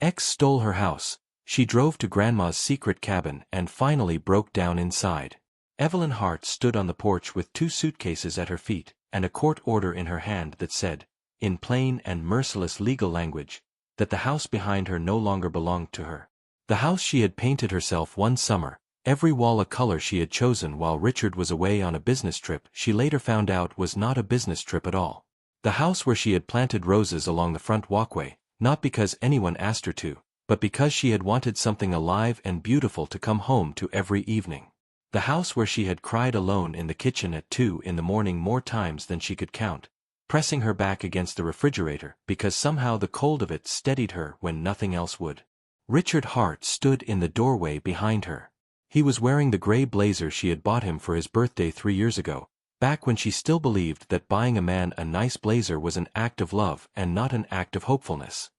X stole her house. She drove to Grandma's secret cabin and finally broke down inside. Evelyn Harte stood on the porch with 2 suitcases at her feet and a court order in her hand that said, in plain and merciless legal language, that the house behind her no longer belonged to her. The house she had painted herself one summer, every wall a color she had chosen while Richard was away on a business trip, she later found out was not a business trip at all. The house where she had planted roses along the front walkway, not because anyone asked her to, but because she had wanted something alive and beautiful to come home to every evening. The house where she had cried alone in the kitchen at 2 in the morning more times than she could count, pressing her back against the refrigerator because somehow the cold of it steadied her when nothing else would. Richard Harte stood in the doorway behind her. He was wearing the gray blazer she had bought him for his birthday 3 years ago, back when she still believed that buying a man a nice blazer was an act of love and not an act of hopefulness.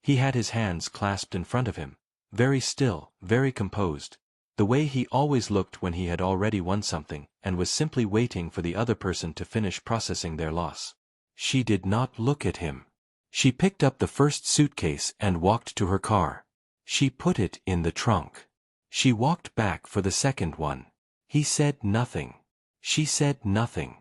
He had his hands clasped in front of him, very still, very composed, the way he always looked when he had already won something and was simply waiting for the other person to finish processing their loss. She did not look at him. She picked up the first suitcase and walked to her car. She put it in the trunk. She walked back for the second one. He said nothing. She said nothing.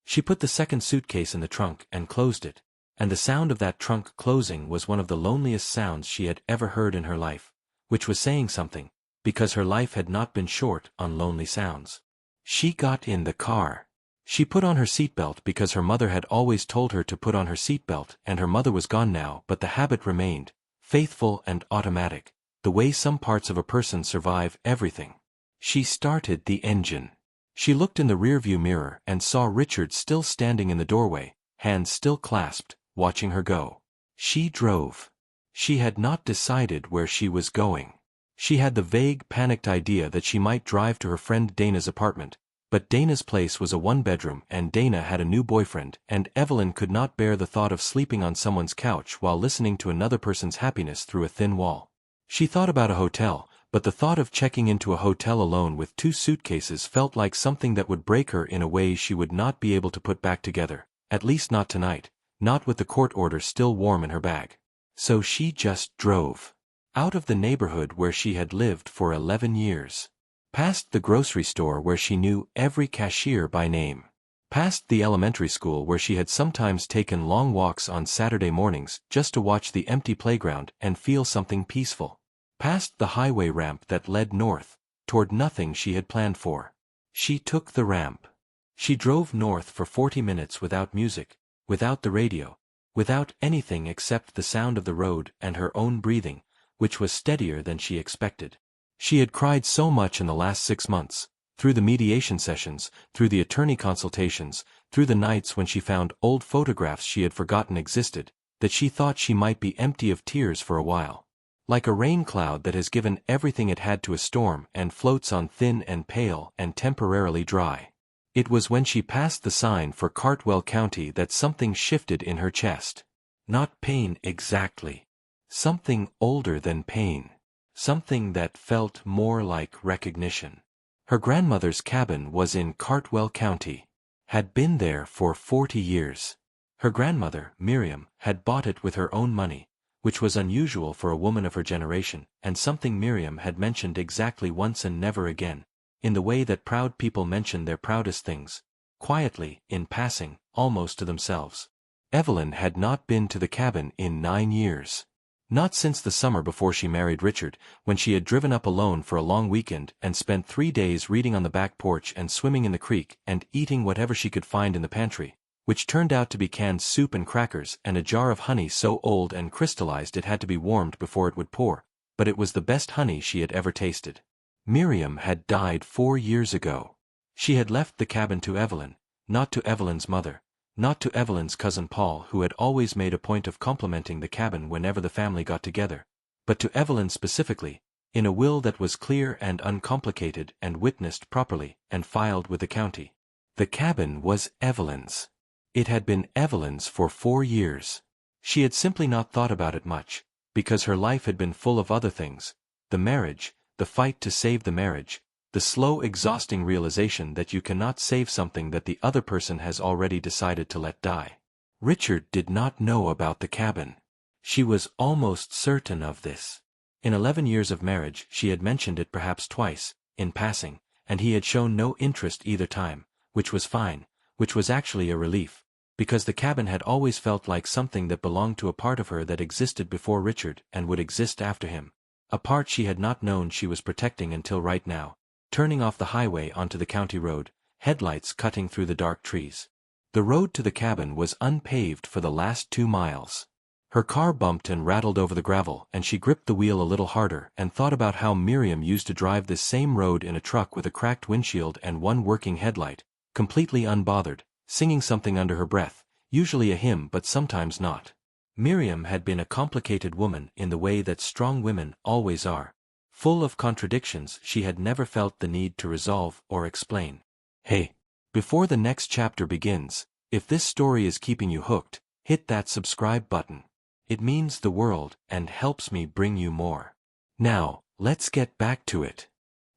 She put the second suitcase in the trunk and closed it, and the sound of that trunk closing was one of the loneliest sounds she had ever heard in her life, which was saying something, because her life had not been short on lonely sounds. She got in the car. She put on her seatbelt because her mother had always told her to put on her seatbelt, and her mother was gone now, but the habit remained, faithful and automatic, the way some parts of a person survive everything. She started the engine. She looked in the rearview mirror and saw Richard still standing in the doorway, hands still clasped, watching her go. She drove. She had not decided where she was going. She had the vague, panicked idea that she might drive to her friend Dana's apartment, but Dana's place was a 1-bedroom and Dana had a new boyfriend, and Evelyn could not bear the thought of sleeping on someone's couch while listening to another person's happiness through a thin wall. She thought about a hotel, but the thought of checking into a hotel alone with 2 suitcases felt like something that would break her in a way she would not be able to put back together, at least not tonight, not with the court order still warm in her bag. So she just drove. Out of the neighborhood where she had lived for 11 years. Past the grocery store where she knew every cashier by name. Past the elementary school where she had sometimes taken long walks on Saturday mornings just to watch the empty playground and feel something peaceful. Past the highway ramp that led north, toward nothing she had planned for. She took the ramp. She drove north for 40 minutes without music, without the radio, without anything except the sound of the road and her own breathing, which was steadier than she expected. She had cried so much in the last 6 months, through the mediation sessions, through the attorney consultations, through the nights when she found old photographs she had forgotten existed, that she thought she might be empty of tears for a while. Like a rain cloud that has given everything it had to a storm and floats on thin and pale and temporarily dry. It was when she passed the sign for Caldwell County that something shifted in her chest. Not pain exactly. Something older than pain. Something that felt more like recognition. Her grandmother's cabin was in Caldwell County. Had been there for 40 years. Her grandmother, Miriam, had bought it with her own money, which was unusual for a woman of her generation, and something Miriam had mentioned exactly once and never again, in the way that proud people mention their proudest things, quietly, in passing, almost to themselves. Evelyn had not been to the cabin in 9 years. Not since the summer before she married Richard, when she had driven up alone for a long weekend and spent 3 days reading on the back porch and swimming in the creek and eating whatever she could find in the pantry, which turned out to be canned soup and crackers and a jar of honey so old and crystallized it had to be warmed before it would pour, but it was the best honey she had ever tasted. Miriam had died 4 years ago. She had left the cabin to Evelyn, not to Evelyn's mother, not to Evelyn's cousin Paul, who had always made a point of complimenting the cabin whenever the family got together, but to Evelyn specifically, in a will that was clear and uncomplicated and witnessed properly and filed with the county. The cabin was Evelyn's. It had been Evelyn's for 4 years. She had simply not thought about it much, because her life had been full of other things, the marriage, the fight to save the marriage, the slow exhausting realization that you cannot save something that the other person has already decided to let die. Richard did not know about the cabin. She was almost certain of this. In 11 years of marriage she had mentioned it perhaps twice, in passing, and he had shown no interest either time, which was fine, which was actually a relief, because the cabin had always felt like something that belonged to a part of her that existed before Richard and would exist after him, a part she had not known she was protecting until right now, turning off the highway onto the county road, headlights cutting through the dark trees. The road to the cabin was unpaved for the last 2 miles. Her car bumped and rattled over the gravel, and she gripped the wheel a little harder and thought about how Miriam used to drive this same road in a truck with a cracked windshield and one working headlight, completely unbothered, singing something under her breath, usually a hymn but sometimes not. Miriam had been a complicated woman in the way that strong women always are. Full of contradictions she had never felt the need to resolve or explain. Hey! Before the next chapter begins, if this story is keeping you hooked, hit that subscribe button. It means the world and helps me bring you more. Now, let's get back to it.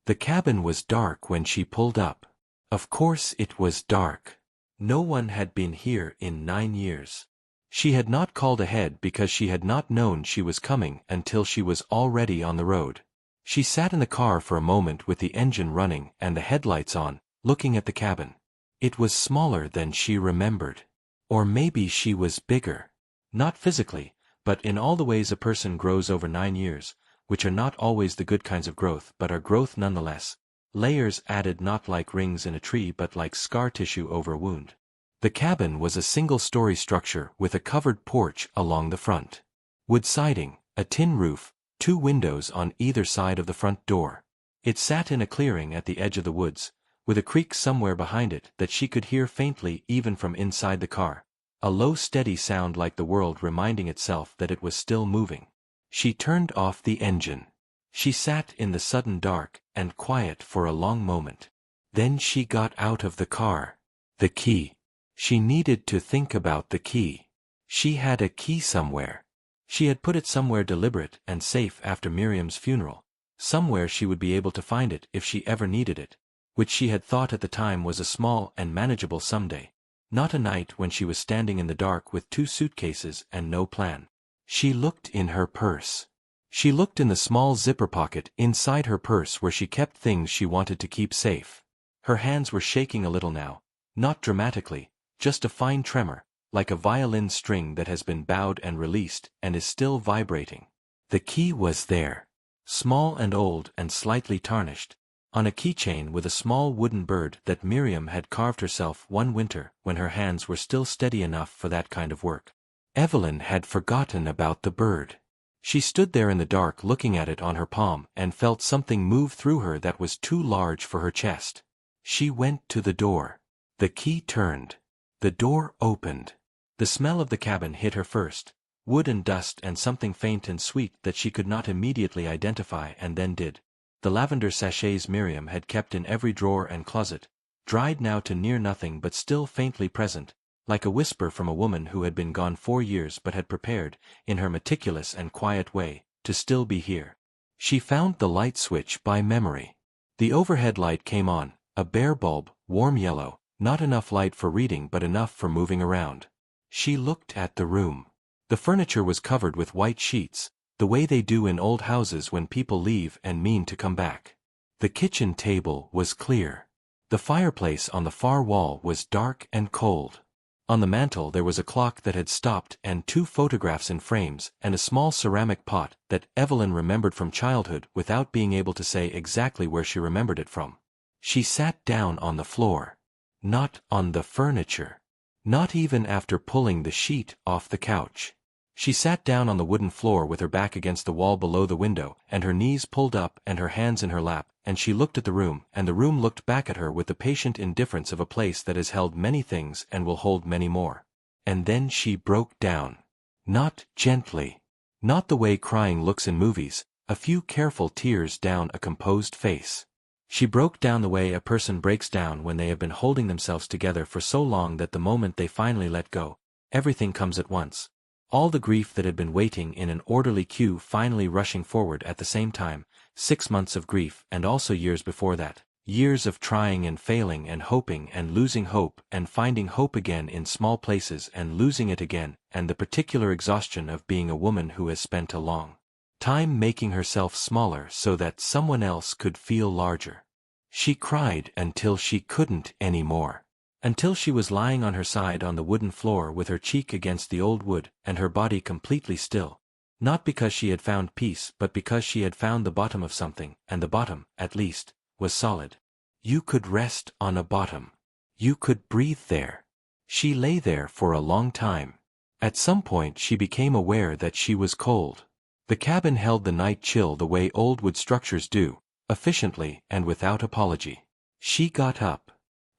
The cabin was dark when she pulled up. Of course it was dark. No one had been here in 9 years. She had not called ahead because she had not known she was coming until she was already on the road. She sat in the car for a moment with the engine running and the headlights on, looking at the cabin. It was smaller than she remembered. Or maybe she was bigger. Not physically, but in all the ways a person grows over 9 years, which are not always the good kinds of growth but are growth nonetheless. Layers added not like rings in a tree but like scar tissue over a wound. The cabin was a single-story structure with a covered porch along the front. Wood siding, a tin roof, 2 windows on either side of the front door. It sat in a clearing at the edge of the woods, with a creek somewhere behind it that she could hear faintly even from inside the car. A low steady sound like the world reminding itself that it was still moving. She turned off the engine. She sat in the sudden dark and quiet for a long moment. Then she got out of the car. The key. She needed to think about the key. She had a key somewhere. She had put it somewhere deliberate and safe after Miriam's funeral. Somewhere she would be able to find it if she ever needed it, which she had thought at the time was a small and manageable someday. Not a night when she was standing in the dark with 2 suitcases and no plan. She looked in her purse. She looked in the small zipper pocket inside her purse where she kept things she wanted to keep safe. Her hands were shaking a little now, not dramatically, just a fine tremor, like a violin string that has been bowed and released and is still vibrating. The key was there, small and old and slightly tarnished, on a keychain with a small wooden bird that Miriam had carved herself one winter when her hands were still steady enough for that kind of work. Evelyn had forgotten about the bird. She stood there in the dark looking at it on her palm and felt something move through her that was too large for her chest. She went to the door. The key turned. The door opened. The smell of the cabin hit her first, wood and dust and something faint and sweet that she could not immediately identify and then did. The lavender sachets Miriam had kept in every drawer and closet, dried now to near nothing but still faintly present, like a whisper from a woman who had been gone 4 years but had prepared, in her meticulous and quiet way, to still be here. She found the light switch by memory. The overhead light came on, a bare bulb, warm yellow, not enough light for reading but enough for moving around. She looked at the room. The furniture was covered with white sheets, the way they do in old houses when people leave and mean to come back. The kitchen table was clear. The fireplace on the far wall was dark and cold. On the mantel there was a clock that had stopped and 2 photographs in frames and a small ceramic pot that Evelyn remembered from childhood without being able to say exactly where she remembered it from. She sat down on the floor. Not on the furniture. Not even after pulling the sheet off the couch. She sat down on the wooden floor with her back against the wall below the window and her knees pulled up and her hands in her lap, and she looked at the room and the room looked back at her with the patient indifference of a place that has held many things and will hold many more. And then she broke down. Not gently. Not the way crying looks in movies, a few careful tears down a composed face. She broke down the way a person breaks down when they have been holding themselves together for so long that the moment they finally let go, everything comes at once. All the grief that had been waiting in an orderly queue finally rushing forward at the same time, 6 months of grief and also years before that, Years of trying and failing and hoping and losing hope and finding hope again in small places and losing it again, and the particular exhaustion of being a woman who has spent a long time making herself smaller so that someone else could feel larger. She cried until she couldn't anymore. Until she was lying on her side on the wooden floor with her cheek against the old wood and her body completely still. Not because she had found peace but because she had found the bottom of something, and the bottom, at least, was solid. You could rest on a bottom. You could breathe there. She lay there for a long time. At some point she became aware that she was cold. The cabin held the night chill the way old wood structures do, efficiently and without apology. She got up.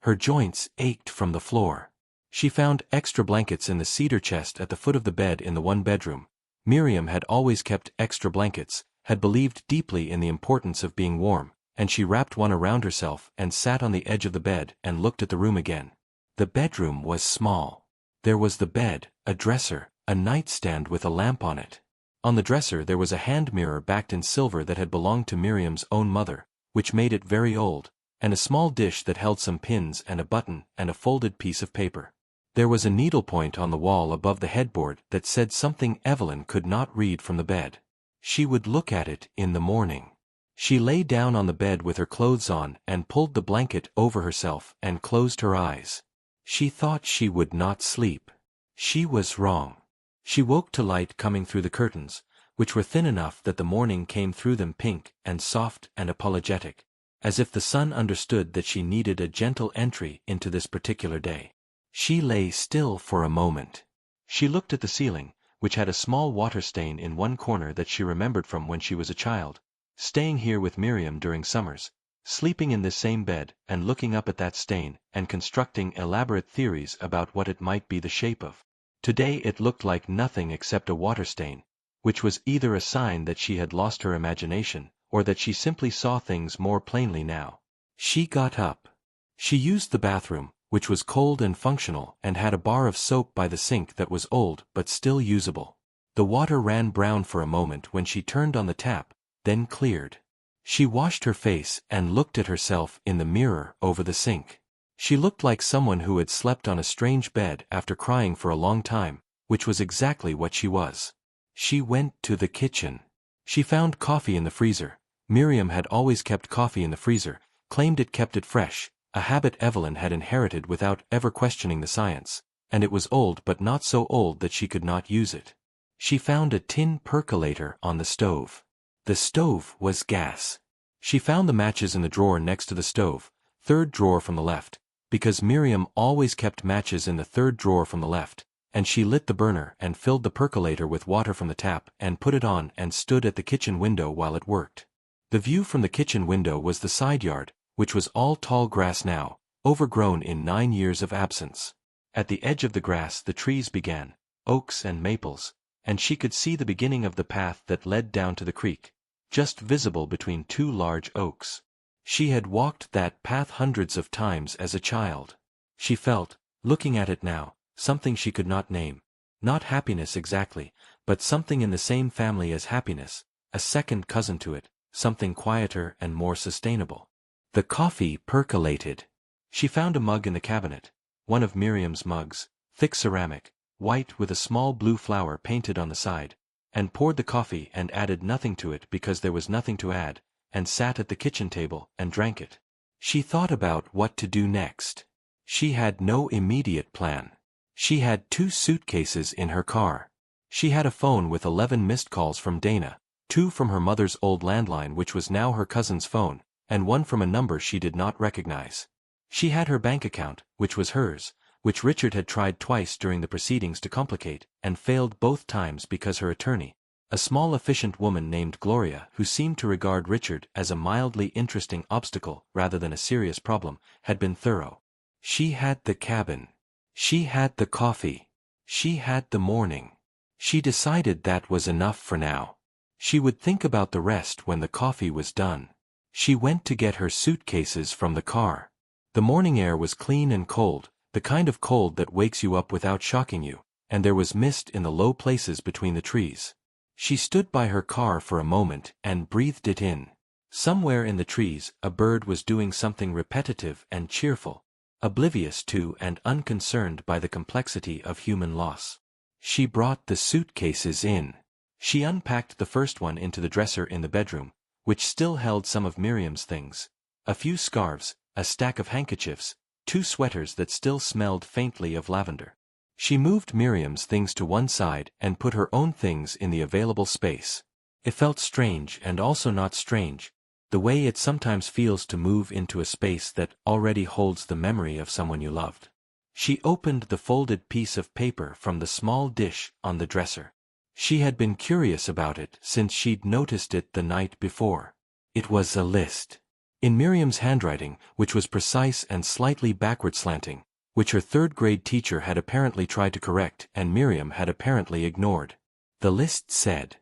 Her joints ached from the floor. She found extra blankets in the cedar chest at the foot of the bed in the one bedroom. Miriam had always kept extra blankets, had believed deeply in the importance of being warm, and she wrapped one around herself and sat on the edge of the bed and looked at the room again. The bedroom was small. There was the bed, a dresser, a nightstand with a lamp on it. On the dresser there was a hand mirror backed in silver that had belonged to Miriam's own mother, which made it very old, and a small dish that held some pins and a button and a folded piece of paper. There was a needlepoint on the wall above the headboard that said something Evelyn could not read from the bed. She would look at it in the morning. She lay down on the bed with her clothes on and pulled the blanket over herself and closed her eyes. She thought she would not sleep. She was wrong. She woke to light coming through the curtains, which were thin enough that the morning came through them pink and soft and apologetic, as if the sun understood that she needed a gentle entry into this particular day. She lay still for a moment. She looked at the ceiling, which had a small water stain in one corner that she remembered from when she was a child, staying here with Miriam during summers, sleeping in this same bed and looking up at that stain and constructing elaborate theories about what it might be the shape of. Today it looked like nothing except a water stain, which was either a sign that she had lost her imagination or that she simply saw things more plainly now. She got up. She used the bathroom, which was cold and functional and had a bar of soap by the sink that was old but still usable. The water ran brown for a moment when she turned on the tap, then cleared. She washed her face and looked at herself in the mirror over the sink. She looked like someone who had slept on a strange bed after crying for a long time, which was exactly what she was. She went to the kitchen. She found coffee in the freezer. Miriam had always kept coffee in the freezer, claimed it kept it fresh, a habit Evelyn had inherited without ever questioning the science, and it was old but not so old that she could not use it. She found a tin percolator on the stove. The stove was gas. She found the matches in the drawer next to the stove, third drawer from the left, because Miriam always kept matches in the third drawer from the left, and she lit the burner and filled the percolator with water from the tap and put it on and stood at the kitchen window while it worked. The view from the kitchen window was the side yard, which was all tall grass now, overgrown in 9 years of absence. At the edge of the grass the trees began, oaks and maples, and she could see the beginning of the path that led down to the creek, just visible between 2 large oaks. She had walked that path hundreds of times as a child. She felt, looking at it now, something she could not name. Not happiness exactly, but something in the same family as happiness, a second cousin to it, something quieter and more sustainable. The coffee percolated. She found a mug in the cabinet, one of Miriam's mugs, thick ceramic, white with a small blue flower painted on the side, and poured the coffee and added nothing to it because there was nothing to add, and sat at the kitchen table and drank it. She thought about what to do next. She had no immediate plan. She had 2 suitcases in her car. She had a phone with 11 missed calls from Dana, 2 from her mother's old landline which was now her cousin's phone, and 1 from a number she did not recognize. She had her bank account, which was hers, which Richard had tried twice during the proceedings to complicate, and failed both times because her attorney, a small efficient woman named Gloria who seemed to regard Richard as a mildly interesting obstacle rather than a serious problem, had been thorough. She had the cabin. She had the coffee. She had the morning. She decided that was enough for now. She would think about the rest when the coffee was done. She went to get her suitcases from the car. The morning air was clean and cold, the kind of cold that wakes you up without shocking you, and there was mist in the low places between the trees. She stood by her car for a moment and breathed it in. Somewhere in the trees, a bird was doing something repetitive and cheerful, oblivious to and unconcerned by the complexity of human loss. She brought the suitcases in. She unpacked the first one into the dresser in the bedroom, which still held some of Miriam's things: a few scarves, a stack of handkerchiefs, 2 sweaters that still smelled faintly of lavender. She moved Miriam's things to one side and put her own things in the available space. It felt strange and also not strange, the way it sometimes feels to move into a space that already holds the memory of someone you loved. She opened the folded piece of paper from the small dish on the dresser. She had been curious about it since she'd noticed it the night before. It was a list. In Miriam's handwriting, which was precise and slightly backward slanting, which her third-grade teacher had apparently tried to correct and Miriam had apparently ignored. The list said,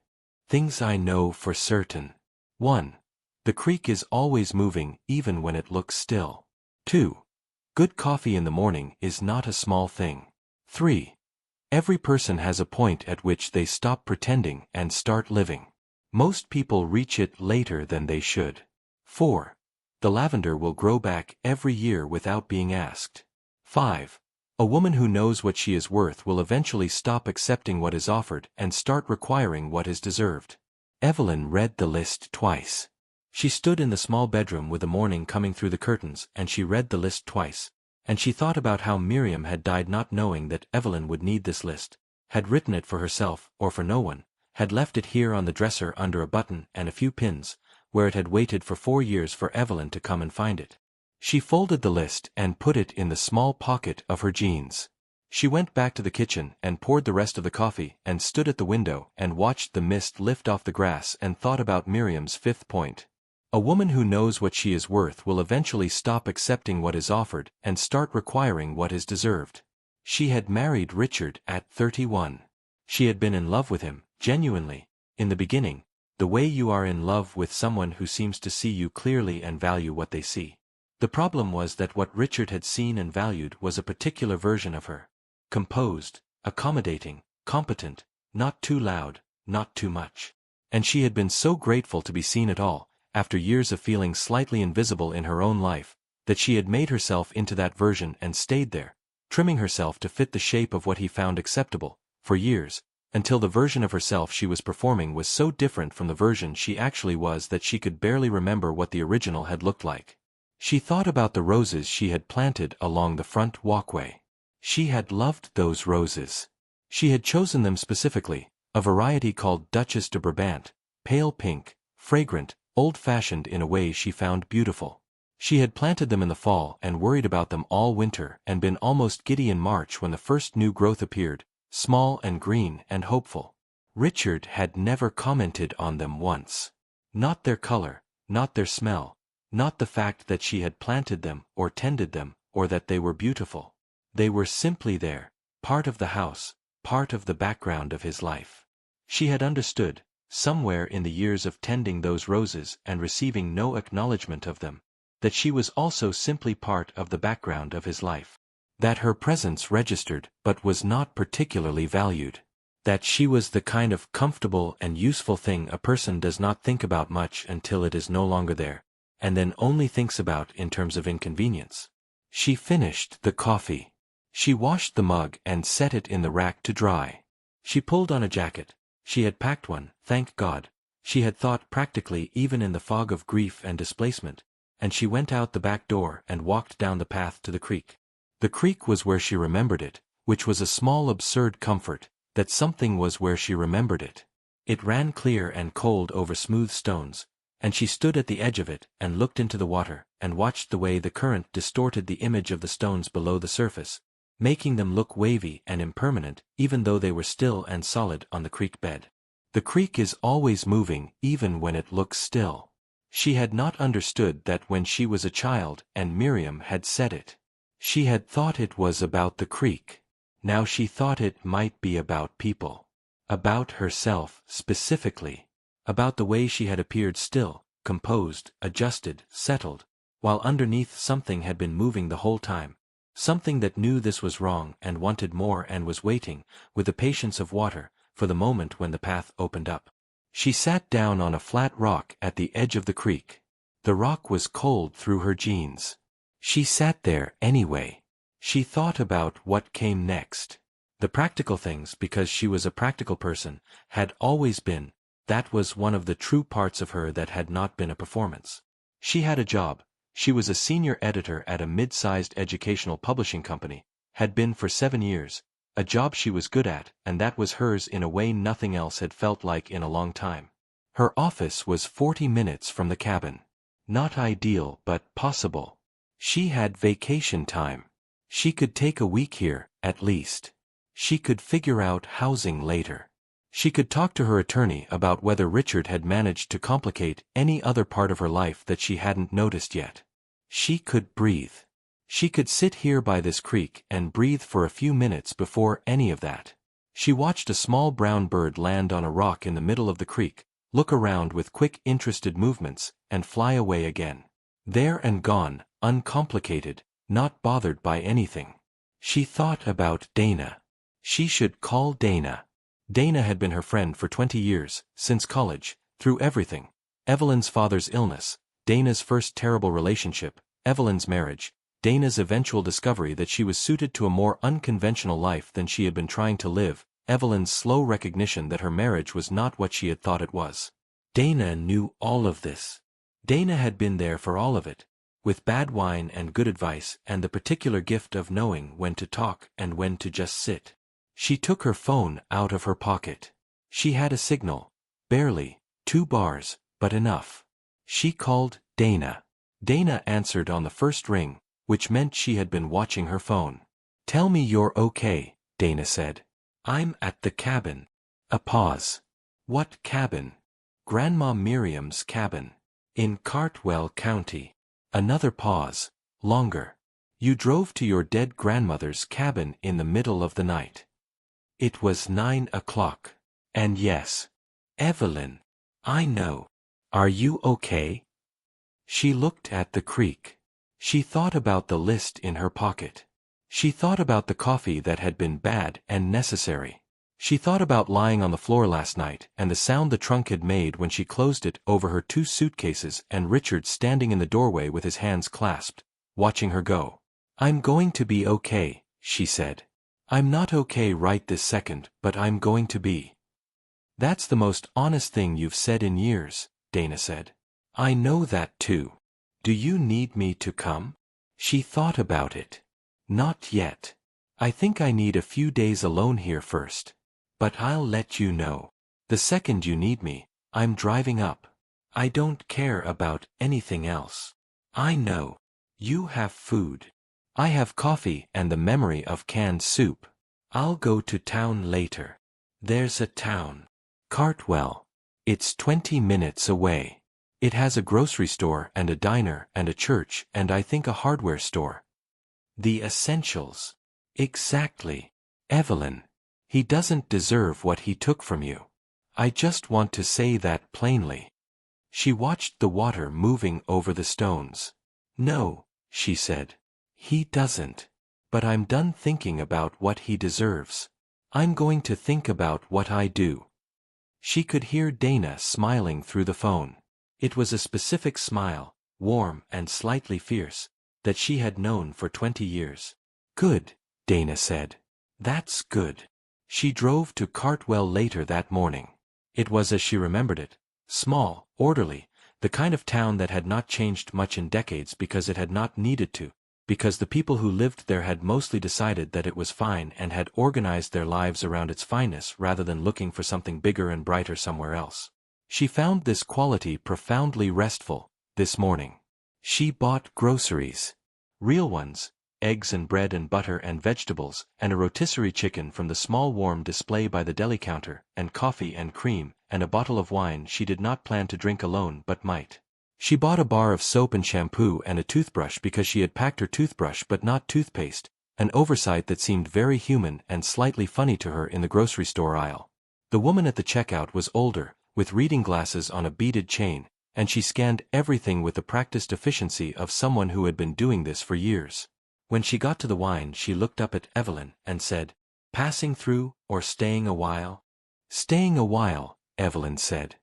"Things I know for certain. 1. The creek is always moving even when it looks still. 2. Good coffee in the morning is not a small thing. 3. Every person has a point at which they stop pretending and start living. Most people reach it later than they should. 4. The lavender will grow back every year without being asked. 5. A woman who knows what she is worth will eventually stop accepting what is offered and start requiring what is deserved." Evelyn read the list twice. She stood in the small bedroom with the morning coming through the curtains and she read the list twice, and she thought about how Miriam had died not knowing that Evelyn would need this list, had written it for herself or for no one, had left it here on the dresser under a button and a few pins, where it had waited for 4 years for Evelyn to come and find it. She folded the list and put it in the small pocket of her jeans. She went back to the kitchen and poured the rest of the coffee and stood at the window and watched the mist lift off the grass and thought about Miriam's 5th point. A woman who knows what she is worth will eventually stop accepting what is offered and start requiring what is deserved. She had married Richard at 31. She had been in love with him, genuinely, in the beginning, the way you are in love with someone who seems to see you clearly and value what they see. The problem was that what Richard had seen and valued was a particular version of her. Composed, accommodating, competent, not too loud, not too much. And she had been so grateful to be seen at all, after years of feeling slightly invisible in her own life, that she had made herself into that version and stayed there, trimming herself to fit the shape of what he found acceptable, for years, until the version of herself she was performing was so different from the version she actually was that she could barely remember what the original had looked like. She thought about the roses she had planted along the front walkway. She had loved those roses. She had chosen them specifically, a variety called Duchess de Brabant, pale pink, fragrant, old-fashioned in a way she found beautiful. She had planted them in the fall and worried about them all winter and been almost giddy in March when the first new growth appeared, small and green and hopeful. Richard had never commented on them once. Not their color, not their smell, not the fact that she had planted them or tended them or that they were beautiful. They were simply there, part of the house, part of the background of his life. She had understood, somewhere in the years of tending those roses and receiving no acknowledgement of them, that she was also simply part of the background of his life. That her presence registered but was not particularly valued. That she was the kind of comfortable and useful thing a person does not think about much until it is no longer there, and then only thinks about in terms of inconvenience. She finished the coffee. She washed the mug and set it in the rack to dry. She pulled on a jacket. She had packed one, thank God. She had thought practically even in the fog of grief and displacement, and she went out the back door and walked down the path to the creek. The creek was where she remembered it, which was a small absurd comfort, that something was where she remembered it. It ran clear and cold over smooth stones, and she stood at the edge of it and looked into the water and watched the way the current distorted the image of the stones below the surface, making them look wavy and impermanent even though they were still and solid on the creek bed. The creek is always moving even when it looks still. She had not understood that when she was a child and Miriam had said it. She had thought it was about the creek. Now she thought it might be about people. About herself, specifically. About the way she had appeared still, composed, adjusted, settled, while underneath something had been moving the whole time. Something that knew this was wrong and wanted more and was waiting, with the patience of water, for the moment when the path opened up. She sat down on a flat rock at the edge of the creek. The rock was cold through her jeans. She sat there anyway. She thought about what came next. The practical things, because she was a practical person, had always been. That was one of the true parts of her that had not been a performance. She had a job. She was a senior editor at a mid-sized educational publishing company, had been for 7 years, a job she was good at, and that was hers in a way nothing else had felt like in a long time. Her office was 40 minutes from the cabin. Not ideal, but possible. She had vacation time. She could take a week here, at least. She could figure out housing later. She could talk to her attorney about whether Richard had managed to complicate any other part of her life that she hadn't noticed yet. She could breathe. She could sit here by this creek and breathe for a few minutes before any of that. She watched a small brown bird land on a rock in the middle of the creek, look around with quick interested movements, and fly away again. There and gone, uncomplicated, not bothered by anything. She thought about Dana. She should call Dana. Dana had been her friend for 20 years, since college, through everything. Evelyn's father's illness, Dana's first terrible relationship, Evelyn's marriage, Dana's eventual discovery that she was suited to a more unconventional life than she had been trying to live, Evelyn's slow recognition that her marriage was not what she had thought it was. Dana knew all of this. Dana had been there for all of it, with bad wine and good advice and the particular gift of knowing when to talk and when to just sit. She took her phone out of her pocket. She had a signal. Barely, 2 bars, but enough. She called Dana. Dana answered on the first ring, which meant she had been watching her phone. "Tell me you're okay," Dana said. "I'm at the cabin." A pause. "What cabin?" "Grandma Miriam's cabin. In Cartwell County." Another pause. Longer. "You drove to your dead grandmother's cabin in the middle of the night." It was 9 o'clock. "And yes. Evelyn. I know. Are you okay?" She looked at the creek. She thought about the list in her pocket. She thought about the coffee that had been bad and necessary. She thought about lying on the floor last night and the sound the trunk had made when she closed it over her 2 suitcases and Richard standing in the doorway with his hands clasped, watching her go. "I'm going to be okay," she said. "I'm not okay right this second, but I'm going to be." "That's the most honest thing you've said in years," Dana said. "I know that too. Do you need me to come?" She thought about it. "Not yet. I think I need a few days alone here first. But I'll let you know. The second you need me, I'm driving up. I don't care about anything else. I know. You have food. I have coffee and the memory of canned soup. I'll go to town later. There's a town. Cartwell. It's 20 minutes away. It has a grocery store and a diner and a church and I think a hardware store. The essentials. Exactly. Evelyn. He doesn't deserve what he took from you. I just want to say that plainly." She watched the water moving over the stones. "No," she said. "He doesn't. But I'm done thinking about what he deserves. I'm going to think about what I do." She could hear Dana smiling through the phone. It was a specific smile, warm and slightly fierce, that she had known for 20 years. "Good," Dana said. "That's good." She drove to Cartwell later that morning. It was as she remembered it, small, orderly, the kind of town that had not changed much in decades because it had not needed to, because the people who lived there had mostly decided that it was fine and had organized their lives around its fineness rather than looking for something bigger and brighter somewhere else. She found this quality profoundly restful, this morning. She bought groceries. Real ones. Eggs and bread and butter and vegetables, and a rotisserie chicken from the small warm display by the deli counter, and coffee and cream, and a bottle of wine she did not plan to drink alone but might. She bought a bar of soap and shampoo and a toothbrush because she had packed her toothbrush but not toothpaste, an oversight that seemed very human and slightly funny to her in the grocery store aisle. The woman at the checkout was older, with reading glasses on a beaded chain, and she scanned everything with the practiced efficiency of someone who had been doing this for years. When she got to the wine she looked up at Evelyn and said, "Passing through, or staying a while?" "Staying a while," Evelyn said.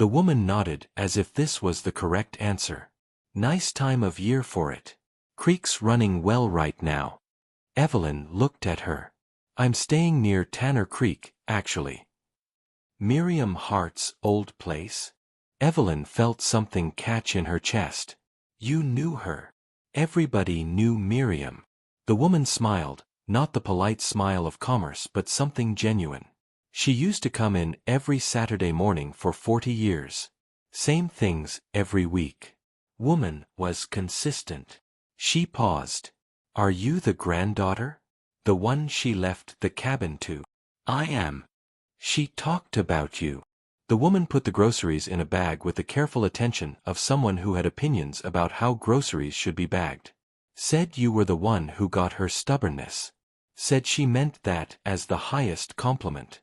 The woman nodded as if this was the correct answer. Nice time of year for it. Creek's running well right now. Evelyn looked at her. I'm staying near Tanner Creek, actually. Miriam Harte's old place? Evelyn felt something catch in her chest. You knew her. Everybody knew Miriam. The woman smiled, not the polite smile of commerce but something genuine. She used to come in every Saturday morning for 40 years. Same things every week. Woman was consistent. She paused. Are you the granddaughter? The one she left the cabin to? I am. She talked about you. The woman put the groceries in a bag with the careful attention of someone who had opinions about how groceries should be bagged. Said you were the one who got her stubbornness. Said she meant that as the highest compliment.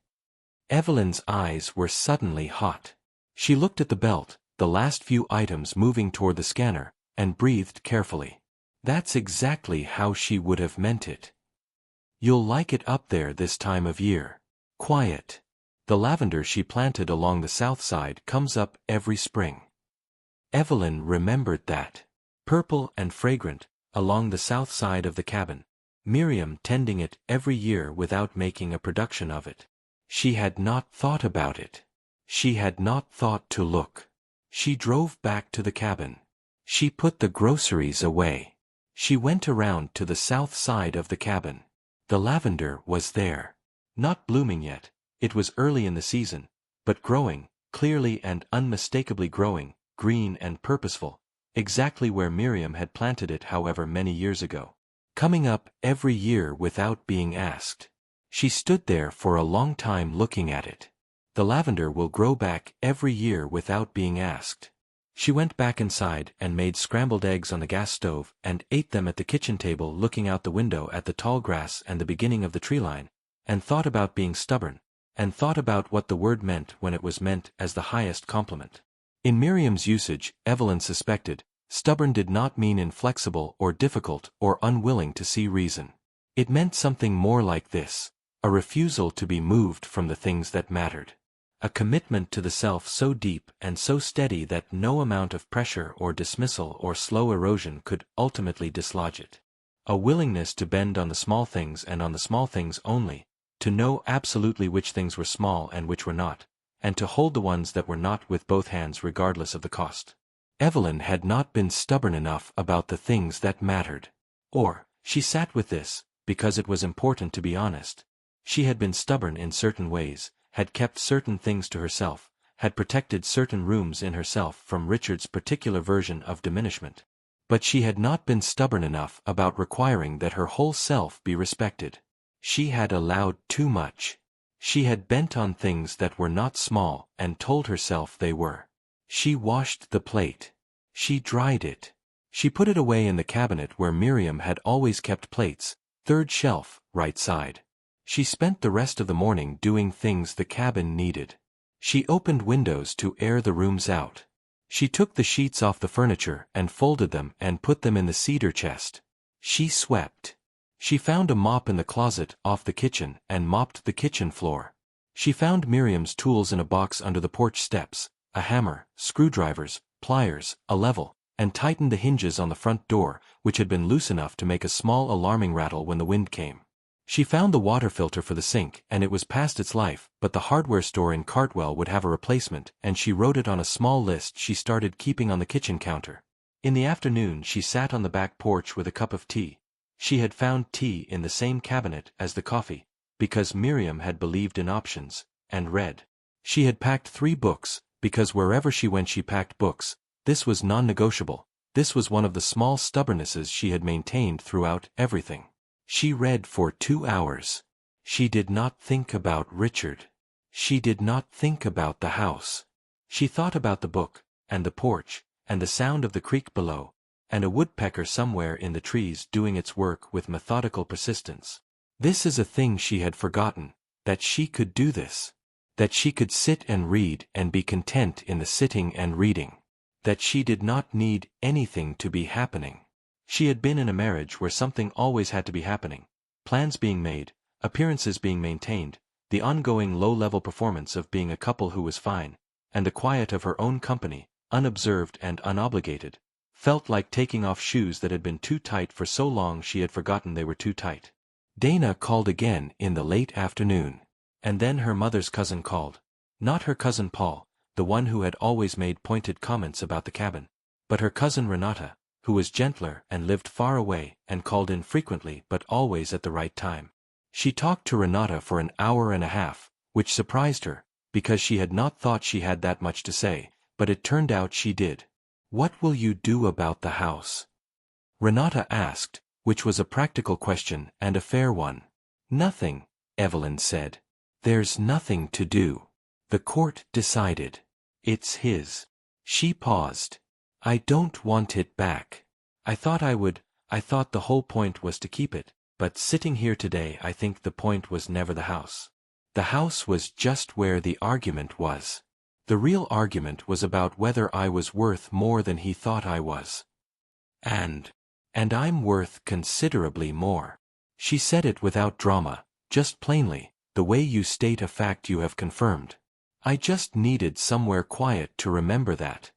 Evelyn's eyes were suddenly hot. She looked at the belt, the last few items moving toward the scanner, and breathed carefully. That's exactly how she would have meant it. You'll like it up there this time of year. Quiet. The lavender she planted along the south side comes up every spring. Evelyn remembered that. Purple and fragrant, along the south side of the cabin. Miriam tending it every year without making a production of it. She had not thought about it. She had not thought to look. She drove back to the cabin. She put the groceries away. She went around to the south side of the cabin. The lavender was there. Not blooming yet, it was early in the season, but growing, clearly and unmistakably growing, green and purposeful, exactly where Miriam had planted it however many years ago. Coming up every year without being asked. She stood there for a long time looking at it. The lavender will grow back every year without being asked. She went back inside and made scrambled eggs on the gas stove and ate them at the kitchen table looking out the window at the tall grass and the beginning of the tree line, and thought about being stubborn, and thought about what the word meant when it was meant as the highest compliment. In Miriam's usage, Evelyn suspected, stubborn did not mean inflexible or difficult or unwilling to see reason. It meant something more like this. A refusal to be moved from the things that mattered. A commitment to the self so deep and so steady that no amount of pressure or dismissal or slow erosion could ultimately dislodge it. A willingness to bend on the small things and on the small things only, to know absolutely which things were small and which were not, and to hold the ones that were not with both hands regardless of the cost. Evelyn had not been stubborn enough about the things that mattered. Or, she sat with this, because it was important to be honest. She had been stubborn in certain ways, had kept certain things to herself, had protected certain rooms in herself from Richard's particular version of diminishment. But she had not been stubborn enough about requiring that her whole self be respected. She had allowed too much. She had bent on things that were not small and told herself they were. She washed the plate. She dried it. She put it away in the cabinet where Miriam had always kept plates, third shelf, right side. She spent the rest of the morning doing things the cabin needed. She opened windows to air the rooms out. She took the sheets off the furniture and folded them and put them in the cedar chest. She swept. She found a mop in the closet off the kitchen and mopped the kitchen floor. She found Miriam's tools in a box under the porch steps, a hammer, screwdrivers, pliers, a level, and tightened the hinges on the front door, which had been loose enough to make a small alarming rattle when the wind came. She found the water filter for the sink and it was past its life, but the hardware store in Cartwell would have a replacement and she wrote it on a small list she started keeping on the kitchen counter. In the afternoon she sat on the back porch with a cup of tea. She had found tea in the same cabinet as the coffee, because Miriam had believed in options, and read. She had packed 3 books, because wherever she went she packed books. This was non-negotiable. This was one of the small stubbornnesses she had maintained throughout everything. She read for 2 hours. She did not think about Richard. She did not think about the house. She thought about the book, and the porch, and the sound of the creek below, and a woodpecker somewhere in the trees doing its work with methodical persistence. This is a thing she had forgotten, that she could do this. That she could sit and read and be content in the sitting and reading. That she did not need anything to be happening. She had been in a marriage where something always had to be happening, plans being made, appearances being maintained, the ongoing low-level performance of being a couple who was fine, and the quiet of her own company, unobserved and unobligated, Felt like taking off shoes that had been too tight for so long she had forgotten they were too tight. Dana called again in the late afternoon. And then her mother's cousin called. Not her cousin Paul, the one who had always made pointed comments about the cabin, but her cousin Renata, who was gentler and lived far away and called in frequently but always at the right time. She talked to Renata for an hour and a half, which surprised her, because she had not thought she had that much to say, but it turned out she did. "What will you do about the house?" Renata asked, which was a practical question and a fair one. "Nothing," Evelyn said. "There's nothing to do. The court decided. It's his." She paused. "I don't want it back. I thought I would. I thought the whole point was to keep it, but sitting here today I think the point was never the house. The house was just where the argument was. The real argument was about whether I was worth more than he thought I was. And I'm worth considerably more." She said it without drama, just plainly, the way you state a fact you have confirmed. "I just needed somewhere quiet to remember that."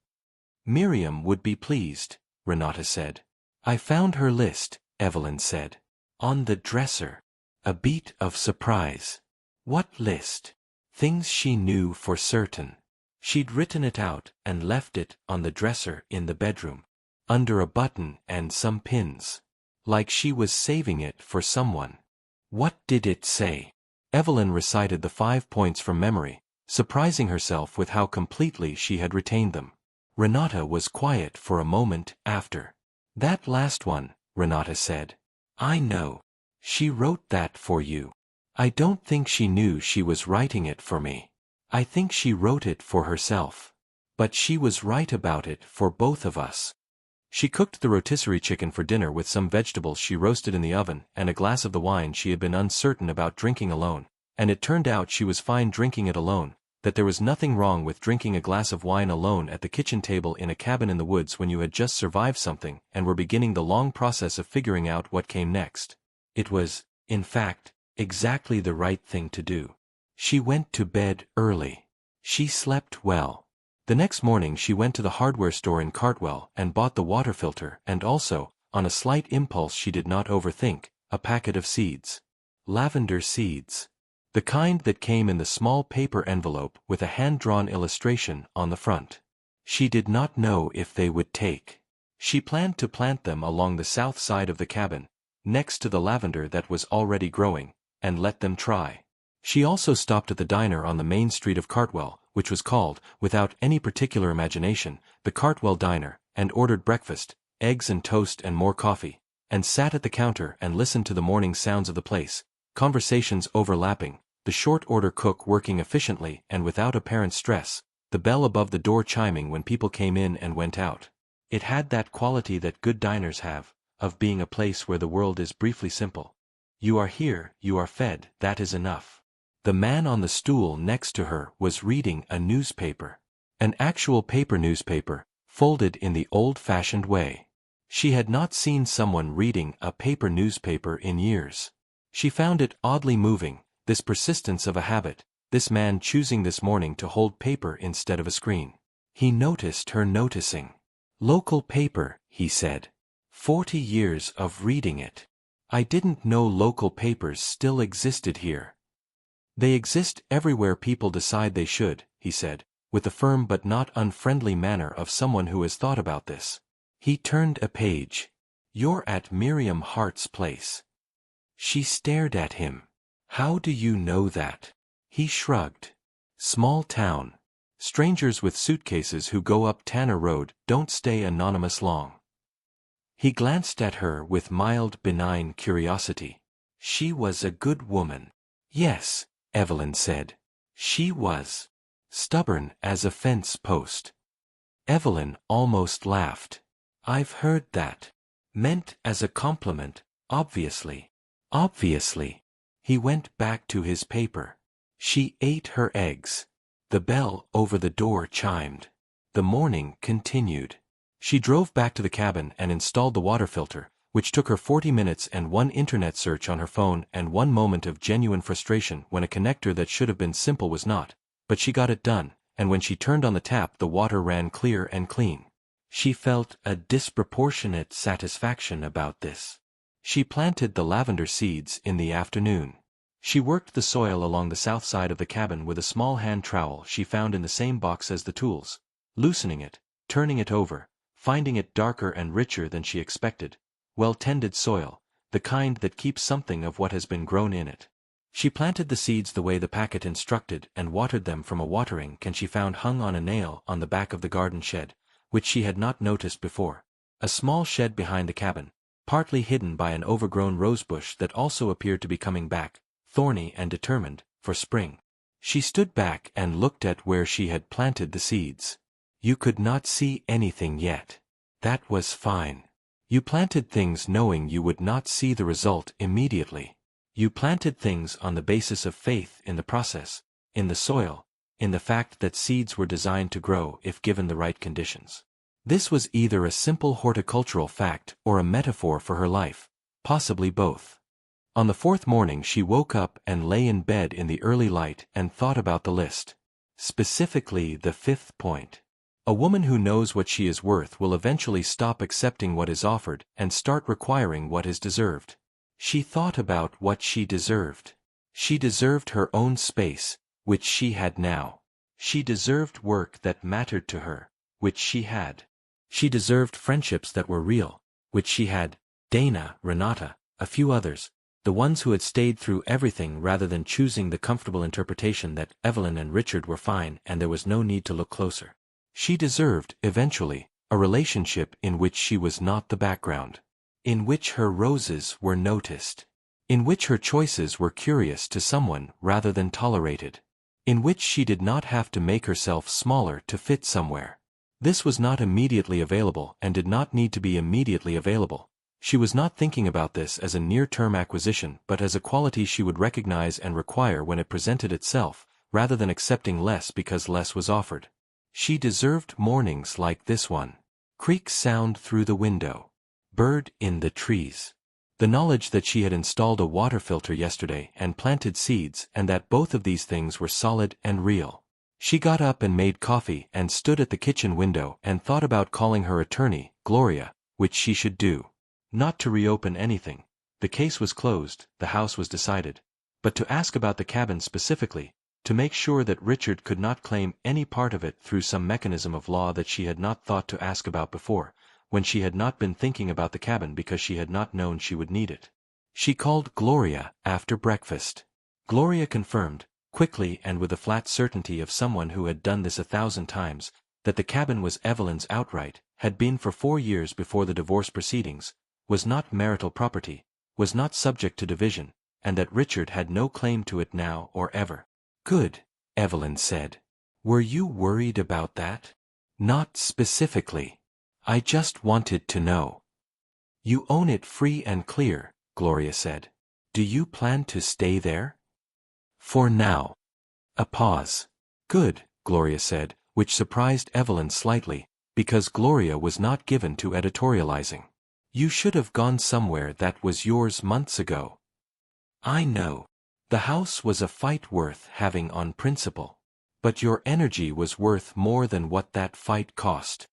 "Miriam would be pleased," Renata said. "I found her list," Evelyn said. "On the dresser." A beat of surprise. What list? Things she knew for certain. She'd written it out and left it on the dresser in the bedroom, under a button and some pins. Like she was saving it for someone. What did it say? Evelyn recited the 5 points from memory, surprising herself with how completely she had retained them. Renata was quiet for a moment after. "That last one," Renata said. "I know. She wrote that for you." "I don't think she knew she was writing it for me. I think she wrote it for herself. But she was right about it for both of us." She cooked the rotisserie chicken for dinner with some vegetables she roasted in the oven and a glass of the wine she had been uncertain about drinking alone, and it turned out she was fine drinking it alone, that there was nothing wrong with drinking a glass of wine alone at the kitchen table in a cabin in the woods when you had just survived something and were beginning the long process of figuring out what came next. It was, in fact, exactly the right thing to do. She went to bed early. She slept well. The next morning she went to the hardware store in Cartwell and bought the water filter and also, on a slight impulse she did not overthink, a packet of seeds. Lavender seeds. The kind that came in the small paper envelope with a hand-drawn illustration on the front. She did not know if they would take. She planned to plant them along the south side of the cabin, next to the lavender that was already growing, and let them try. She also stopped at the diner on the main street of Cartwell, which was called, without any particular imagination, the Cartwell Diner, and ordered breakfast, eggs and toast and more coffee, and sat at the counter and listened to the morning sounds of the place, conversations overlapping, the short-order cook working efficiently and without apparent stress, the bell above the door chiming when people came in and went out. It had that quality that good diners have, of being a place where the world is briefly simple. You are here, you are fed, that is enough. The man on the stool next to her was reading a newspaper. An actual paper newspaper, folded in the old-fashioned way. She had not seen someone reading a paper newspaper in years. She found it oddly moving, this persistence of a habit, this man choosing this morning to hold paper instead of a screen. He noticed her noticing. "Local paper," he said. 40 years of reading it. "I didn't know local papers still existed here." "They exist everywhere people decide they should," he said, with the firm but not unfriendly manner of someone who has thought about this. He turned a page. "You're at Miriam Harte's place." She stared at him. "How do you know that?" He shrugged. "Small town. Strangers with suitcases who go up Tanner Road don't stay anonymous long." He glanced at her with mild benign curiosity. "She was a good woman." "Yes," Evelyn said. "She was. Stubborn as a fence post." Evelyn almost laughed. "I've heard that." Meant as a compliment, obviously. Obviously. He went back to his paper. She ate her eggs. The bell over the door chimed. The morning continued. She drove back to the cabin and installed the water filter, which took her 40 minutes and one internet search on her phone and one moment of genuine frustration when a connector that should have been simple was not, but she got it done, and when she turned on the tap the water ran clear and clean. She felt a disproportionate satisfaction about this. She planted the lavender seeds in the afternoon. She worked the soil along the south side of the cabin with a small hand trowel she found in the same box as the tools, loosening it, turning it over, finding it darker and richer than she expected, well-tended soil, the kind that keeps something of what has been grown in it. She planted the seeds the way the packet instructed and watered them from a watering can she found hung on a nail on the back of the garden shed, which she had not noticed before. A small shed behind the cabin, partly hidden by an overgrown rosebush that also appeared to be coming back, thorny and determined, for spring. She stood back and looked at where she had planted the seeds. You could not see anything yet. That was fine. You planted things knowing you would not see the result immediately. You planted things on the basis of faith in the process, in the soil, in the fact that seeds were designed to grow if given the right conditions. This was either a simple horticultural fact or a metaphor for her life, possibly both. On the fourth morning she woke up and lay in bed in the early light and thought about the list. Specifically the fifth point. A woman who knows what she is worth will eventually stop accepting what is offered and start requiring what is deserved. She thought about what she deserved. She deserved her own space, which she had now. She deserved work that mattered to her, which she had. She deserved friendships that were real, which she had. Dana, Renata, a few others, the ones who had stayed through everything rather than choosing the comfortable interpretation that Evelyn and Richard were fine and there was no need to look closer. She deserved, eventually, a relationship in which she was not the background. In which her roses were noticed. In which her choices were curious to someone rather than tolerated. In which she did not have to make herself smaller to fit somewhere. This was not immediately available and did not need to be immediately available. She was not thinking about this as a near-term acquisition but as a quality she would recognize and require when it presented itself, rather than accepting less because less was offered. She deserved mornings like this one. Creek sound through the window. Bird in the trees. The knowledge that she had installed a water filter yesterday and planted seeds and that both of these things were solid and real. She got up and made coffee and stood at the kitchen window and thought about calling her attorney, Gloria, which she should do. Not to reopen anything. The case was closed, the house was decided. But to ask about the cabin specifically, to make sure that Richard could not claim any part of it through some mechanism of law that she had not thought to ask about before, when she had not been thinking about the cabin because she had not known she would need it. She called Gloria after breakfast. Gloria confirmed, quickly and with the flat certainty of someone who had done this 1,000 times, that the cabin was Evelyn's outright, had been for 4 years before the divorce proceedings, was not marital property, was not subject to division, and that Richard had no claim to it now or ever. Good, Evelyn said. Were you worried about that? Not specifically. I just wanted to know. You own it free and clear, Gloria said. Do you plan to stay there? For now. A pause. Good, Gloria said, which surprised Evelyn slightly, because Gloria was not given to editorializing. You should have gone somewhere that was yours months ago. I know. The house was a fight worth having on principle. But your energy was worth more than what that fight cost.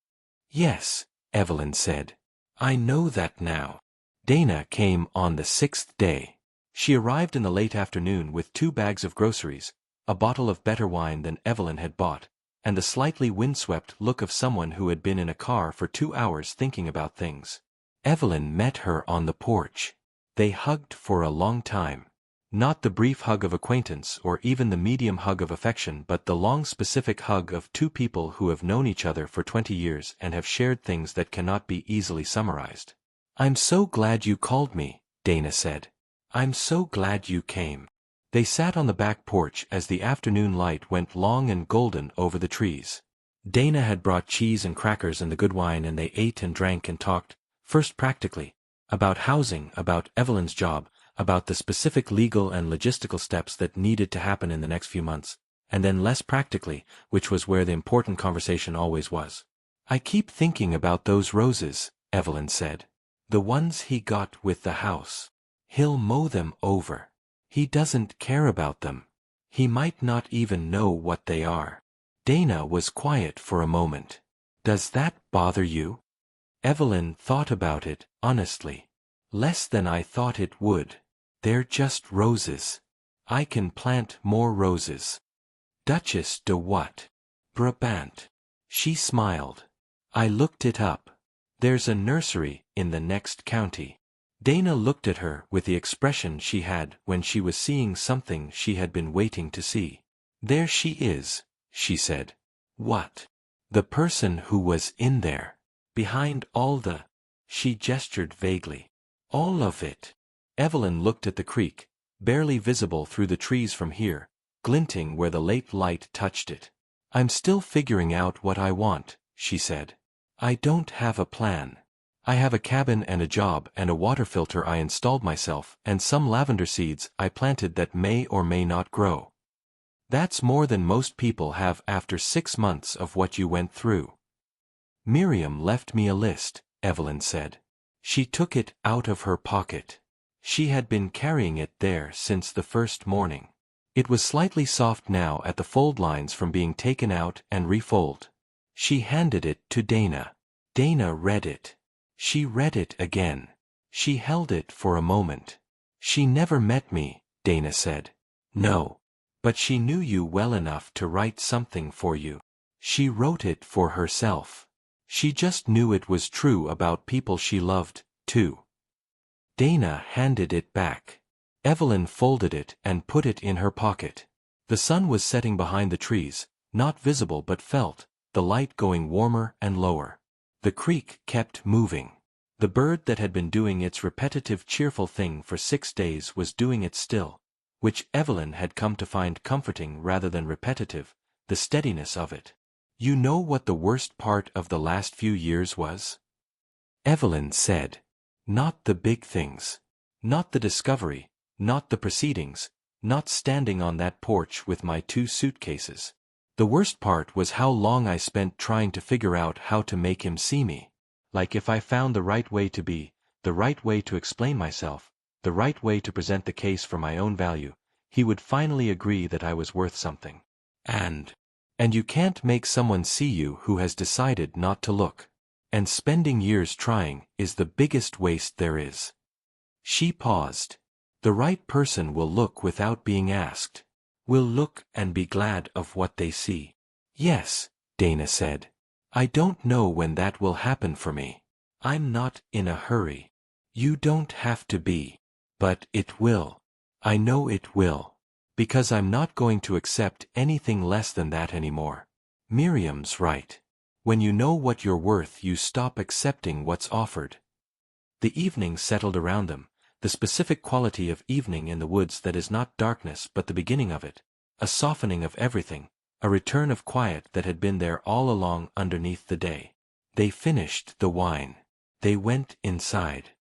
Yes, Evelyn said. I know that now. Dana came on the 6th day. She arrived in the late afternoon with 2 bags of groceries, a bottle of better wine than Evelyn had bought, and the slightly windswept look of someone who had been in a car for 2 hours thinking about things. Evelyn met her on the porch. They hugged for a long time. Not the brief hug of acquaintance or even the medium hug of affection but the long specific hug of 2 people who have known each other for 20 years and have shared things that cannot be easily summarized. I'm so glad you called me, Dana said. I'm so glad you came. They sat on the back porch as the afternoon light went long and golden over the trees. Dana had brought cheese and crackers and the good wine and they ate and drank and talked, first practically, about housing, about Evelyn's job, about the specific legal and logistical steps that needed to happen in the next few months, and then less practically, which was where the important conversation always was. I keep thinking about those roses, Evelyn said. The ones he got with the house. He'll mow them over. He doesn't care about them. He might not even know what they are. Dana was quiet for a moment. Does that bother you? Evelyn thought about it, honestly. Less than I thought it would. They're just roses. I can plant more roses. Duchess de what? Brabant. She smiled. I looked it up. There's a nursery in the next county. Dana looked at her with the expression she had when she was seeing something she had been waiting to see. There she is, she said. What? The person who was in there. Behind all the... She gestured vaguely. All of it. Evelyn looked at the creek, barely visible through the trees from here, glinting where the late light touched it. I'm still figuring out what I want, she said. I don't have a plan. I have a cabin and a job and a water filter I installed myself and some lavender seeds I planted that may or may not grow. That's more than most people have after 6 months of what you went through. Miriam left me a list, Evelyn said. She took it out of her pocket. She had been carrying it there since the first morning. It was slightly soft now at the fold lines from being taken out and refold. She handed it to Dana. Dana read it. She read it again. She held it for a moment. She never met me, Dana said. No. But she knew you well enough to write something for you. She wrote it for herself. She just knew it was true about people she loved, too. Dana handed it back. Evelyn folded it and put it in her pocket. The sun was setting behind the trees, not visible but felt, the light going warmer and lower. The creek kept moving. The bird that had been doing its repetitive cheerful thing for 6 days was doing it still, which Evelyn had come to find comforting rather than repetitive, the steadiness of it. You know what the worst part of the last few years was? Evelyn said. Not the big things. Not the discovery, not the proceedings, not standing on that porch with my 2 suitcases. The worst part was how long I spent trying to figure out how to make him see me. Like if I found the right way to be, the right way to explain myself, the right way to present the case for my own value, he would finally agree that I was worth something. And you can't make someone see you who has decided not to look. And spending years trying is the biggest waste there is. She paused. The right person will look without being asked. Will look and be glad of what they see. Yes, Dana said. I don't know when that will happen for me. I'm not in a hurry. You don't have to be. But it will. I know it will. Because I'm not going to accept anything less than that anymore. Miriam's right. When you know what you're worth, you stop accepting what's offered. The evening settled around them, the specific quality of evening in the woods that is not darkness but the beginning of it, a softening of everything, a return of quiet that had been there all along underneath the day. They finished the wine. They went inside.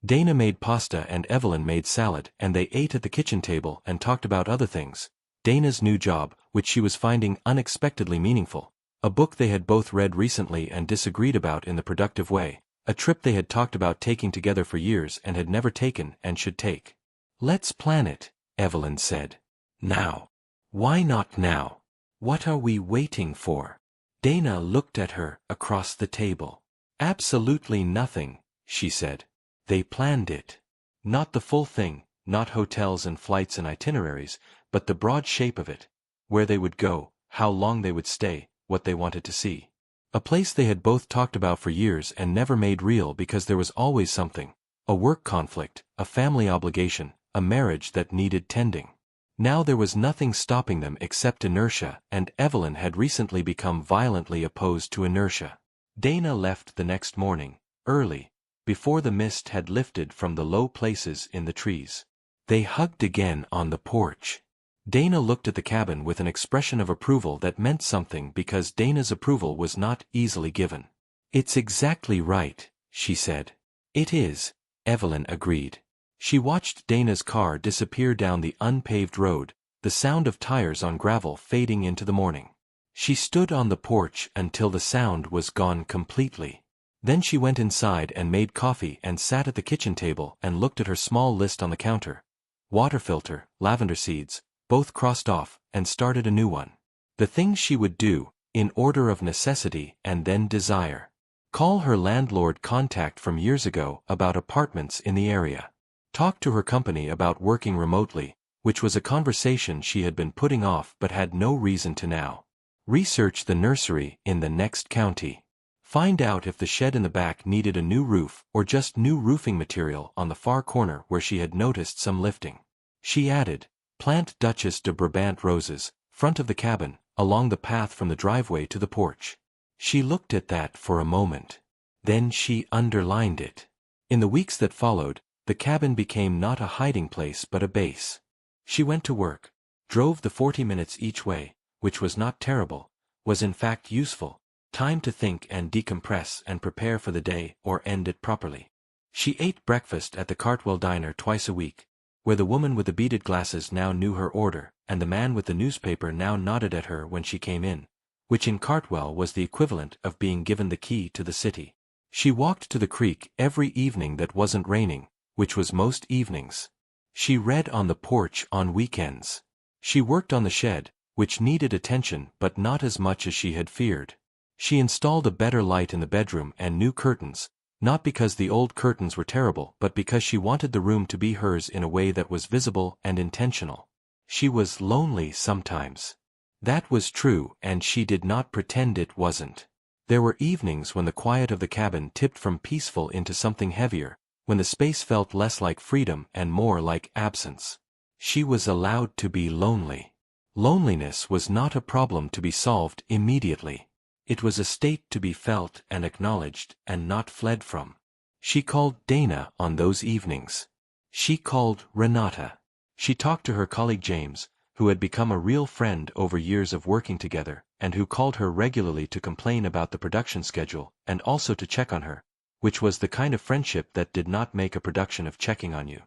Dana made pasta and Evelyn made salad, and they ate at the kitchen table and talked about other things. Dana's new job, which she was finding unexpectedly meaningful, a book they had both read recently and disagreed about in the productive way, a trip they had talked about taking together for years and had never taken and should take. Let's plan it, Evelyn said. Now. Why not now? What are we waiting for? Dana looked at her across the table. Absolutely nothing, she said. They planned it. Not the full thing, not hotels and flights and itineraries, but the broad shape of it. Where they would go, how long they would stay, what they wanted to see. A place they had both talked about for years and never made real because there was always something. A work conflict, a family obligation, a marriage that needed tending. Now there was nothing stopping them except inertia, and Evelyn had recently become violently opposed to inertia. Dana left the next morning, early, before the mist had lifted from the low places in the trees. They hugged again on the porch. Dana looked at the cabin with an expression of approval that meant something because Dana's approval was not easily given. It's exactly right, she said. It is, Evelyn agreed. She watched Dana's car disappear down the unpaved road, the sound of tires on gravel fading into the morning. She stood on the porch until the sound was gone completely. Then she went inside and made coffee and sat at the kitchen table and looked at her small list on the counter. Water filter, lavender seeds, both crossed off, and started a new one. The things she would do, in order of necessity and then desire. Call her landlord contact from years ago about apartments in the area. Talk to her company about working remotely, which was a conversation she had been putting off but had no reason to now. Research the nursery in the next county. Find out if the shed in the back needed a new roof or just new roofing material on the far corner where she had noticed some lifting. She added, plant Duchess de Brabant roses, front of the cabin, along the path from the driveway to the porch. She looked at that for a moment. Then she underlined it. In the weeks that followed, the cabin became not a hiding place but a base. She went to work, drove the 40 minutes each way, which was not terrible, was in fact useful, time to think and decompress and prepare for the day or end it properly. She ate breakfast at the Cartwell diner twice a week, where the woman with the beaded glasses now knew her order, and the man with the newspaper now nodded at her when she came in, which in Cartwell was the equivalent of being given the key to the city. She walked to the creek every evening that wasn't raining, which was most evenings. She read on the porch on weekends. She worked on the shed, which needed attention but not as much as she had feared. She installed a better light in the bedroom and new curtains, not because the old curtains were terrible but because she wanted the room to be hers in a way that was visible and intentional. She was lonely sometimes. That was true, and she did not pretend it wasn't. There were evenings when the quiet of the cabin tipped from peaceful into something heavier, when the space felt less like freedom and more like absence. She was allowed to be lonely. Loneliness was not a problem to be solved immediately. It was a state to be felt and acknowledged and not fled from. She called Dana on those evenings. She called Renata. She talked to her colleague James, who had become a real friend over years of working together, and who called her regularly to complain about the production schedule and also to check on her, which was the kind of friendship that did not make a production of checking on you.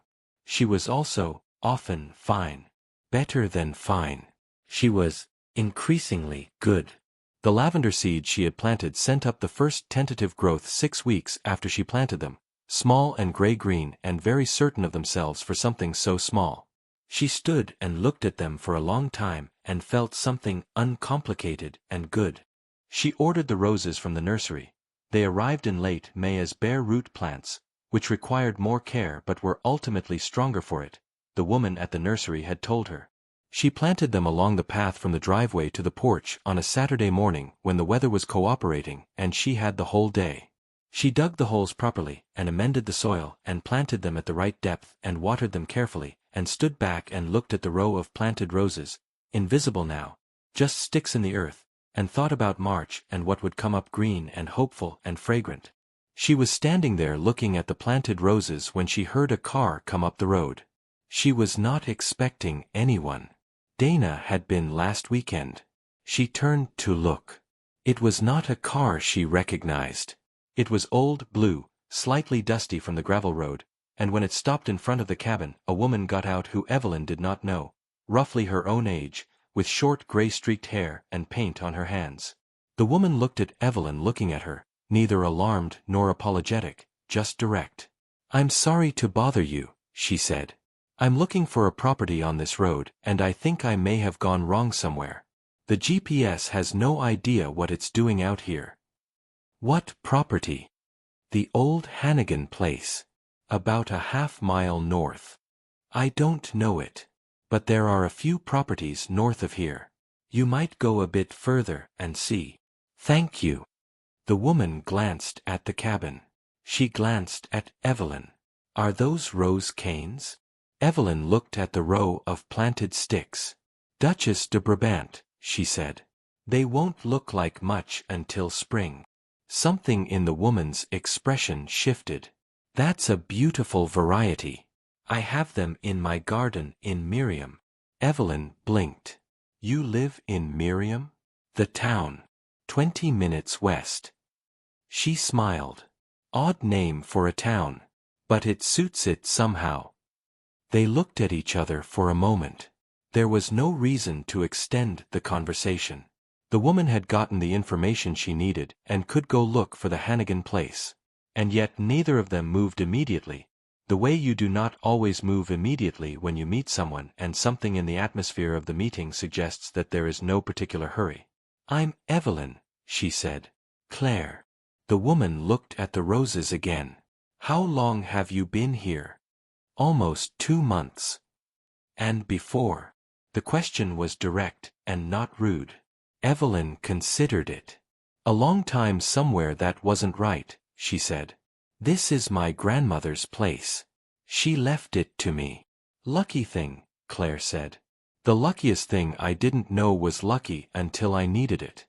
She was also, often, fine. Better than fine. She was increasingly good. The lavender seeds she had planted sent up the first tentative growth 6 weeks after she planted them, small and gray-green and very certain of themselves for something so small. She stood and looked at them for a long time and felt something uncomplicated and good. She ordered the roses from the nursery. They arrived in late May as bare root plants, which required more care but were ultimately stronger for it, the woman at the nursery had told her. She planted them along the path from the driveway to the porch on a Saturday morning when the weather was cooperating and she had the whole day. She dug the holes properly and amended the soil and planted them at the right depth and watered them carefully and stood back and looked at the row of planted roses, invisible now, just sticks in the earth, and thought about March and what would come up green and hopeful and fragrant. She was standing there looking at the planted roses when she heard a car come up the road. She was not expecting anyone. Dana had been last weekend. She turned to look. It was not a car she recognized. It was old, blue, slightly dusty from the gravel road, and when it stopped in front of the cabin, a woman got out who Evelyn did not know, roughly her own age, with short gray-streaked hair and paint on her hands. The woman looked at Evelyn looking at her, neither alarmed nor apologetic, just direct. "I'm sorry to bother you," she said. "I'm looking for a property on this road, and I think I may have gone wrong somewhere. The GPS has no idea what it's doing out here." "What property?" "The old Hannigan place. About a half-mile north." "I don't know it. But there are a few properties north of here. You might go a bit further and see." "Thank you." The woman glanced at the cabin. She glanced at Evelyn. "Are those rose canes?" Evelyn looked at the row of planted sticks. "Duchess de Brabant," she said. "They won't look like much until spring." Something in the woman's expression shifted. "That's a beautiful variety. I have them in my garden in Miriam." Evelyn blinked. "You live in Miriam?" "The town. 20 minutes west." She smiled. "Odd name for a town. But it suits it somehow." They looked at each other for a moment. There was no reason to extend the conversation. The woman had gotten the information she needed and could go look for the Hannigan place. And yet neither of them moved immediately, the way you do not always move immediately when you meet someone and something in the atmosphere of the meeting suggests that there is no particular hurry. "I'm Evelyn," she said. "Claire." The woman looked at the roses again. "How long have you been here?" "Almost 2 months." "And before?" The question was direct, and not rude. Evelyn considered it. "A long time somewhere that wasn't right," she said. "This is my grandmother's place. She left it to me." "Lucky thing," Claire said. "The luckiest thing I didn't know was lucky until I needed it."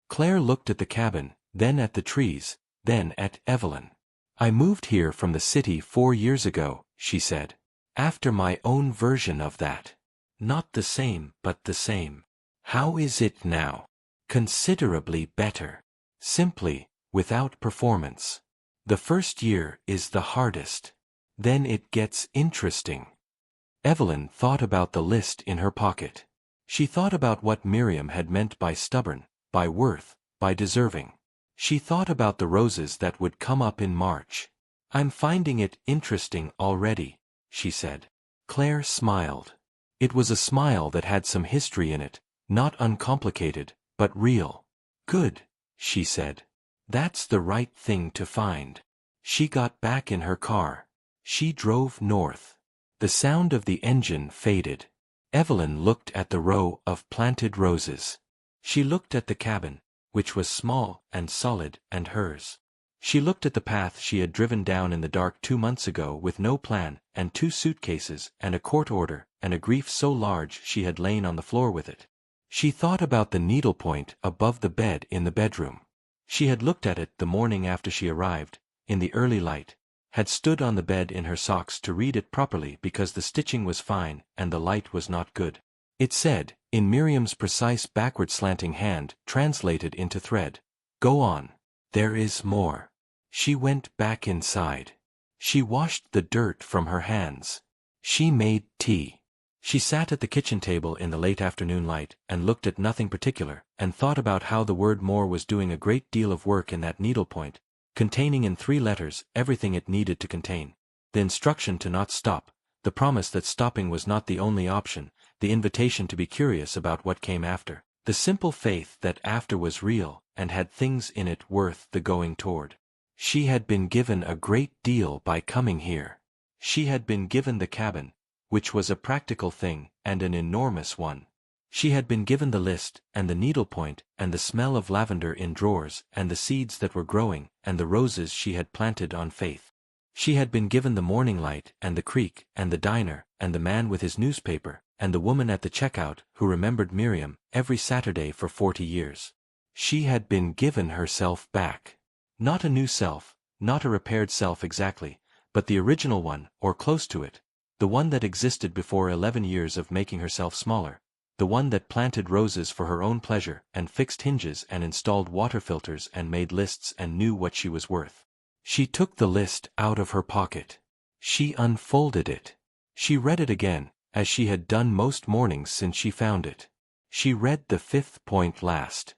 Claire looked at the cabin, then at the trees, then at Evelyn. "I moved here from the city 4 years ago," she said. "After my own version of that. Not the same, but the same." "How is it now?" "Considerably better. Simply, without performance. The first year is the hardest. Then it gets interesting." Evelyn thought about the list in her pocket. She thought about what Miriam had meant by stubborn, by worth, by deserving. She thought about the roses that would come up in March. "I'm finding it interesting already," she said. Claire smiled. It was a smile that had some history in it, not uncomplicated, but real. "Good," she said. "That's the right thing to find." She got back in her car. She drove north. The sound of the engine faded. Evelyn looked at the row of planted roses. She looked at the cabin, which was small and solid and hers. She looked at the path she had driven down in the dark 2 months ago with no plan, and 2 suitcases, and a court order, and a grief so large she had lain on the floor with it. She thought about the needlepoint above the bed in the bedroom. She had looked at it the morning after she arrived, in the early light, had stood on the bed in her socks to read it properly because the stitching was fine and the light was not good. It said, in Miriam's precise backward slanting hand, translated into thread, "Go on. There is more." She went back inside. She washed the dirt from her hands. She made tea. She sat at the kitchen table in the late afternoon light and looked at nothing particular, and thought about how the word more was doing a great deal of work in that needlepoint, containing in 3 letters everything it needed to contain. The instruction to not stop, the promise that stopping was not the only option, the invitation to be curious about what came after, the simple faith that after was real and had things in it worth the going toward. She had been given a great deal by coming here. She had been given the cabin, which was a practical thing and an enormous one. She had been given the list, and the needlepoint, and the smell of lavender in drawers, and the seeds that were growing, and the roses she had planted on faith. She had been given the morning light, and the creek, and the diner, and the man with his newspaper, and the woman at the checkout who remembered Miriam every Saturday for 40 years. She had been given herself back. Not a new self, not a repaired self exactly, but the original one, or close to it, the one that existed before 11 years of making herself smaller, the one that planted roses for her own pleasure and fixed hinges and installed water filters and made lists and knew what she was worth. She took the list out of her pocket. She unfolded it. She read it again, as she had done most mornings since she found it. She read the 5th point last.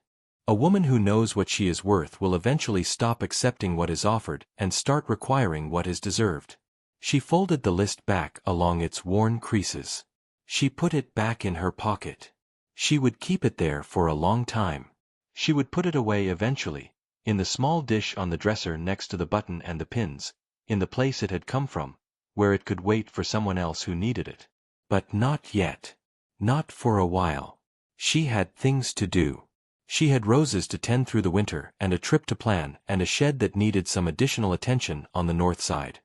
A woman who knows what she is worth will eventually stop accepting what is offered and start requiring what is deserved. She folded the list back along its worn creases. She put it back in her pocket. She would keep it there for a long time. She would put it away eventually, in the small dish on the dresser next to the button and the pins, in the place it had come from, where it could wait for someone else who needed it. But not yet. Not for a while. She had things to do. She had roses to tend through the winter and a trip to plan and a shed that needed some additional attention on the north side.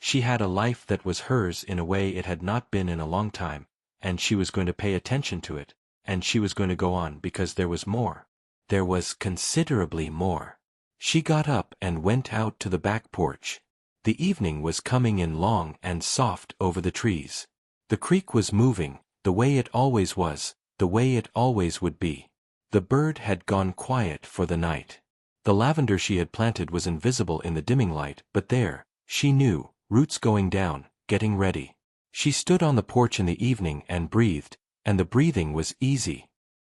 She had a life that was hers in a way it had not been in a long time, and she was going to pay attention to it, and she was going to go on because there was more. There was considerably more. She got up and went out to the back porch. The evening was coming in long and soft over the trees. The creek was moving, the way it always was, the way it always would be. The bird had gone quiet for the night. The lavender she had planted was invisible in the dimming light, but there, she knew, roots going down, getting ready. She stood on the porch in the evening and breathed, and the breathing was easy.